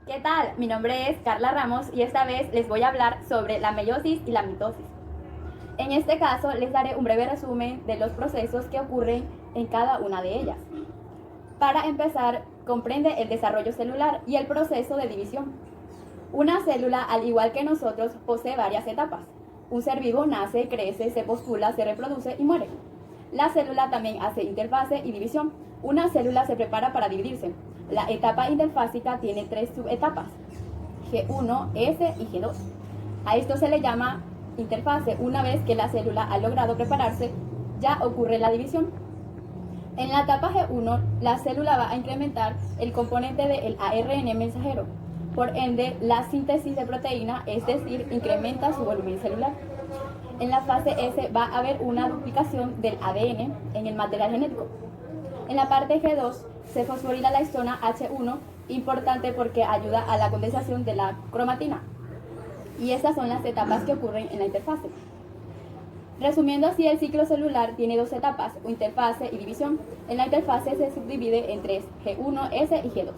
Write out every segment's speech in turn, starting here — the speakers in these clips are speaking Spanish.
¿Qué tal? Mi nombre es Carla Ramos y esta vez les voy a hablar sobre la meiosis y la mitosis. En este caso les daré un breve resumen de los procesos que ocurren en cada una de ellas. Para empezar, comprende el desarrollo celular y el proceso de división. Una célula, al igual que nosotros, posee varias etapas. Un ser vivo nace, crece, se postula, se reproduce y muere. La célula también hace interfase y división. Una célula se prepara para dividirse. La etapa interfásica tiene tres subetapas: G1, S y G2. A esto se le llama interfase. Una vez que la célula ha logrado prepararse, ya ocurre la división. En la etapa G1, la célula va a incrementar el componente del ARN mensajero. Por ende, la síntesis de proteína, es decir, incrementa su volumen celular. En la fase S va a haber una duplicación del ADN en el material genético. En la parte G2 se fosforila la histona H1, importante porque ayuda a la condensación de la cromatina. Y estas son las etapas que ocurren en la interfase. Resumiendo así, el ciclo celular tiene dos etapas, interfase y división. En la interfase se subdivide en tres: G1, S y G2.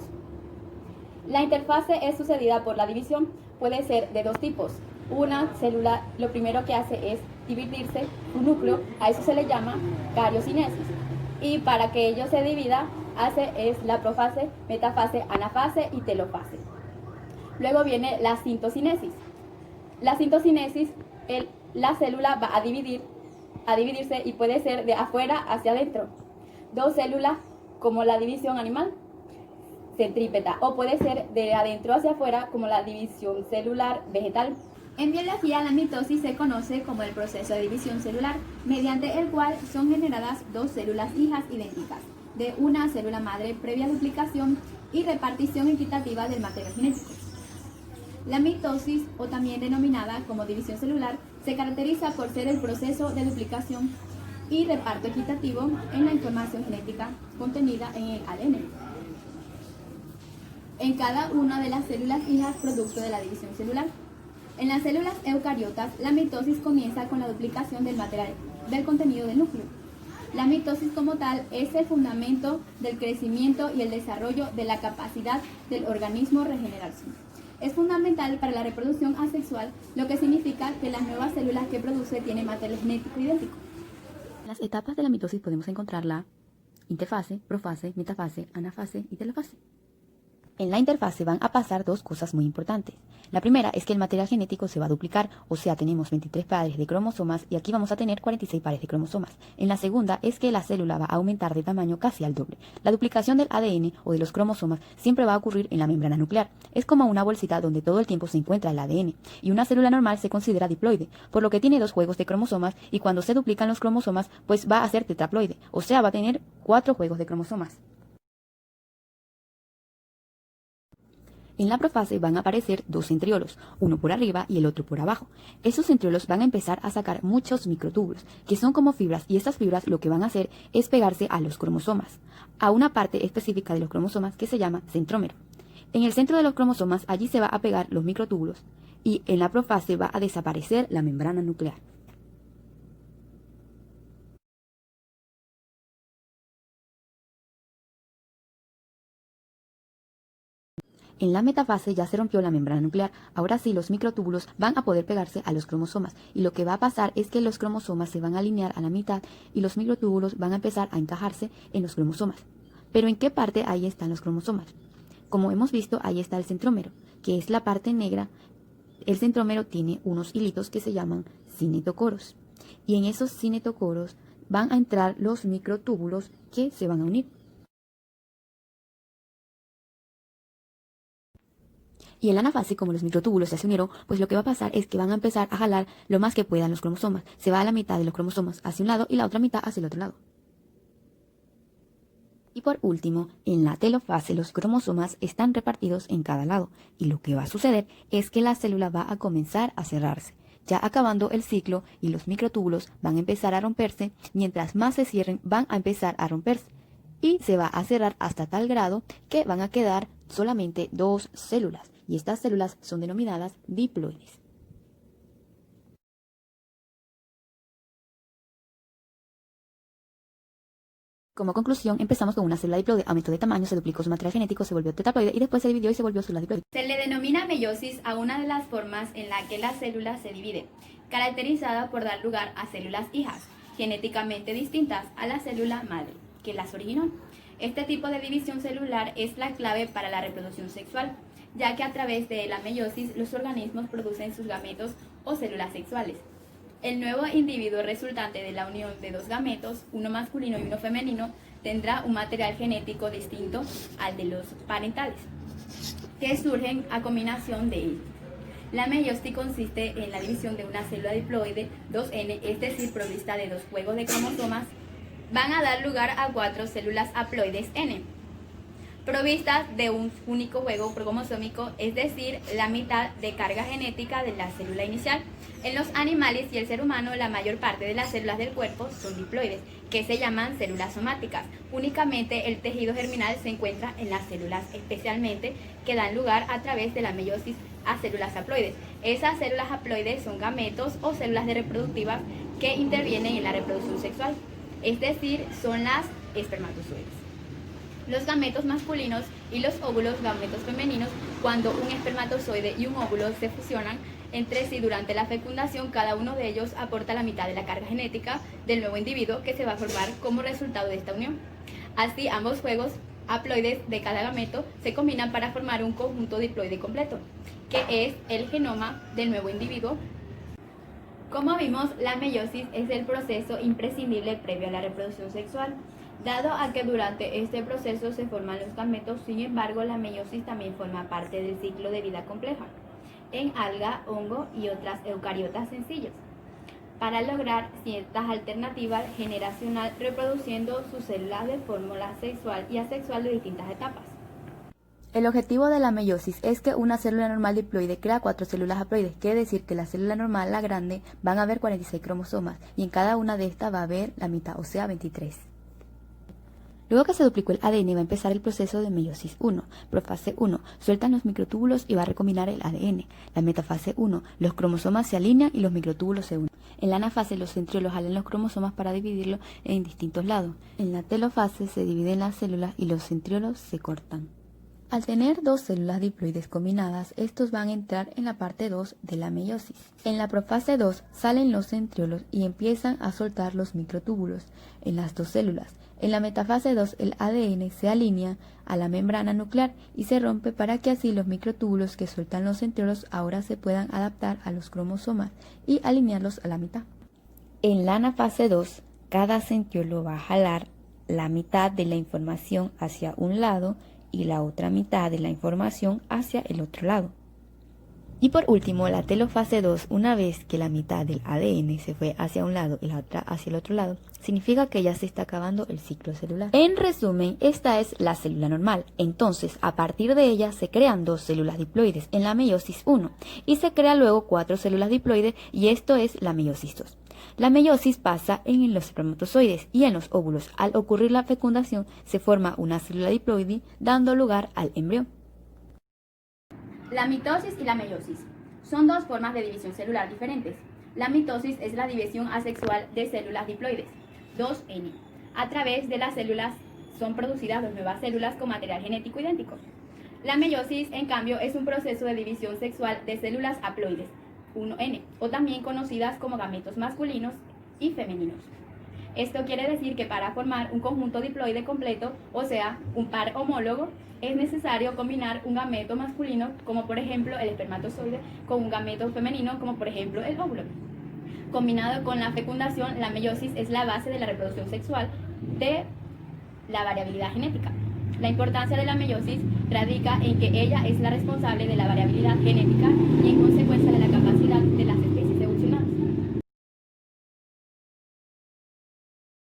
La interfase es sucedida por la división. Puede ser de dos tipos. Una célula lo primero que hace es dividirse un núcleo, a eso se le llama cariocinesis. Y para que ello se divida, hace es la profase, metafase, anafase y telofase. Luego viene la citocinesis. La citocinesis, la célula va a dividirse y puede ser de afuera hacia adentro. Dos células, como la división animal, centrípeta, o puede ser de adentro hacia afuera, como la división celular vegetal. En biología, la mitosis se conoce como el proceso de división celular, mediante el cual son generadas dos células hijas idénticas de una célula madre previa duplicación y repartición equitativa del material genético. La mitosis, o también denominada como división celular, se caracteriza por ser el proceso de duplicación y reparto equitativo en la información genética contenida en el ADN en cada una de las células hijas producto de la división celular. En las células eucariotas, la mitosis comienza con la duplicación del material del contenido del núcleo. La mitosis como tal es el fundamento del crecimiento y el desarrollo de la capacidad del organismo regenerarse. Es fundamental para la reproducción asexual, lo que significa que las nuevas células que produce tienen material genético idéntico. En las etapas de la mitosis podemos encontrar la interfase, profase, metafase, anafase y telofase. En la interfase van a pasar dos cosas muy importantes. La primera es que el material genético se va a duplicar, o sea, tenemos 23 pares de cromosomas y aquí vamos a tener 46 pares de cromosomas. En la segunda es que la célula va a aumentar de tamaño casi al doble. La duplicación del ADN o de los cromosomas siempre va a ocurrir en la membrana nuclear. Es como una bolsita donde todo el tiempo se encuentra el ADN, y una célula normal se considera diploide, por lo que tiene dos juegos de cromosomas, y cuando se duplican los cromosomas, pues va a ser tetraploide, o sea, va a tener 4 juegos de cromosomas. En la profase van a aparecer dos centriolos, uno por arriba y el otro por abajo. Esos centriolos van a empezar a sacar muchos microtúbulos, que son como fibras, y estas fibras lo que van a hacer es pegarse a los cromosomas, a una parte específica de los cromosomas que se llama centrómero. En el centro de los cromosomas allí se va a pegar los microtúbulos, y en la profase va a desaparecer la membrana nuclear. En la metafase ya se rompió la membrana nuclear, ahora sí los microtúbulos van a poder pegarse a los cromosomas, y lo que va a pasar es que los cromosomas se van a alinear a la mitad y los microtúbulos van a empezar a encajarse en los cromosomas. Pero ¿en qué parte ahí están los cromosomas? Como hemos visto, ahí está el centrómero, que es la parte negra. El centrómero tiene unos hilitos que se llaman cinetocoros, y en esos cinetocoros van a entrar los microtúbulos que se van a unir. Y en la anafase, como los microtúbulos ya se unieron, pues lo que va a pasar es que van a empezar a jalar lo más que puedan los cromosomas. Se va a la mitad de los cromosomas hacia un lado y la otra mitad hacia el otro lado. Y por último, en la telofase los cromosomas están repartidos en cada lado, y lo que va a suceder es que la célula va a comenzar a cerrarse, ya acabando el ciclo, y los microtúbulos van a empezar a romperse. Mientras más se cierren, van a empezar a romperse, y se va a cerrar hasta tal grado que van a quedar solamente dos células, y estas células son denominadas diploides. Como conclusión, empezamos con una célula diploide, aumentó de tamaño, se duplicó su material genético, se volvió tetraploide y después se dividió y se volvió célula diploide. Se le denomina meiosis a una de las formas en la que la célula se divide, caracterizada por dar lugar a células hijas, genéticamente distintas a la célula madre, que las originó. Este tipo de división celular es la clave para la reproducción sexual, ya que a través de la meiosis los organismos producen sus gametos o células sexuales. El nuevo individuo resultante de la unión de dos gametos, uno masculino y uno femenino, tendrá un material genético distinto al de los parentales, que surgen a combinación de ellos. La meiosis consiste en la división de una célula diploide 2N, es decir, provista de dos juegos de cromosomas, van a dar lugar a 4 células haploides N, provistas de un único juego cromosómico, es decir, la mitad de carga genética de la célula inicial. En los animales y el ser humano, la mayor parte de las células del cuerpo son diploides, que se llaman células somáticas. Únicamente el tejido germinal se encuentra en las células, especialmente que dan lugar a través de la meiosis a células haploides. Esas células haploides son gametos o células reproductivas que intervienen en la reproducción sexual, es decir, son las espermatozoides. Los gametos masculinos y los óvulos gametos femeninos, cuando un espermatozoide y un óvulo se fusionan entre sí durante la fecundación, cada uno de ellos aporta la mitad de la carga genética del nuevo individuo que se va a formar como resultado de esta unión. Así, ambos juegos haploides de cada gameto se combinan para formar un conjunto diploide completo, que es el genoma del nuevo individuo. Como vimos, la meiosis es el proceso imprescindible previo a la reproducción sexual. Dado a que durante este proceso se forman los gametos, sin embargo, la meiosis también forma parte del ciclo de vida compleja en alga, hongo y otras eucariotas sencillos, para lograr ciertas alternativas generacional reproduciendo sus células de fórmula sexual y asexual de distintas etapas. El objetivo de la meiosis es que una célula normal diploide crea 4 células haploides, quiere decir que la célula normal, la grande, van a haber 46 cromosomas y en cada una de estas va a haber la mitad, o sea 23. Luego que se duplicó el ADN va a empezar el proceso de meiosis 1, profase 1, sueltan los microtúbulos y va a recombinar el ADN. La metafase 1, los cromosomas se alinean y los microtúbulos se unen. En la anafase los centriolos jalan los cromosomas para dividirlos en distintos lados. En la telofase se dividen las células y los centriolos se cortan. Al tener dos células diploides combinadas, estos van a entrar en la parte 2 de la meiosis. En la profase 2 salen los centriolos y empiezan a soltar los microtúbulos en las dos células. En la metafase 2 el ADN se alinea a la membrana nuclear y se rompe para que así los microtúbulos que sueltan los centriolos ahora se puedan adaptar a los cromosomas y alinearlos a la mitad. En la anafase 2 cada centriolo va a jalar la mitad de la información hacia un lado y la otra mitad de la información hacia el otro lado. Y por último, la telofase 2, una vez que la mitad del ADN se fue hacia un lado y la otra hacia el otro lado, significa que ya se está acabando el ciclo celular. En resumen, esta es la célula normal. Entonces, a partir de ella se crean dos células diploides en la meiosis 1 y se crean luego 4 células diploides y esto es la meiosis 2. La meiosis pasa en los espermatozoides y en los óvulos. Al ocurrir la fecundación, se forma una célula diploide dando lugar al embrión. La mitosis y la meiosis son dos formas de división celular diferentes. La mitosis es la división asexual de células diploides, 2N. A través de las células son producidas dos nuevas células con material genético idéntico. La meiosis, en cambio, es un proceso de división sexual de células haploides, 1N, o también conocidas como gametos masculinos y femeninos. Esto quiere decir que para formar un conjunto diploide completo, o sea, un par homólogo, es necesario combinar un gameto masculino, como por ejemplo el espermatozoide, con un gameto femenino, como por ejemplo el óvulo. Combinado con la fecundación, la meiosis es la base de la reproducción sexual de la variabilidad genética. La importancia de la meiosis radica en que ella es la responsable de la variabilidad genética y en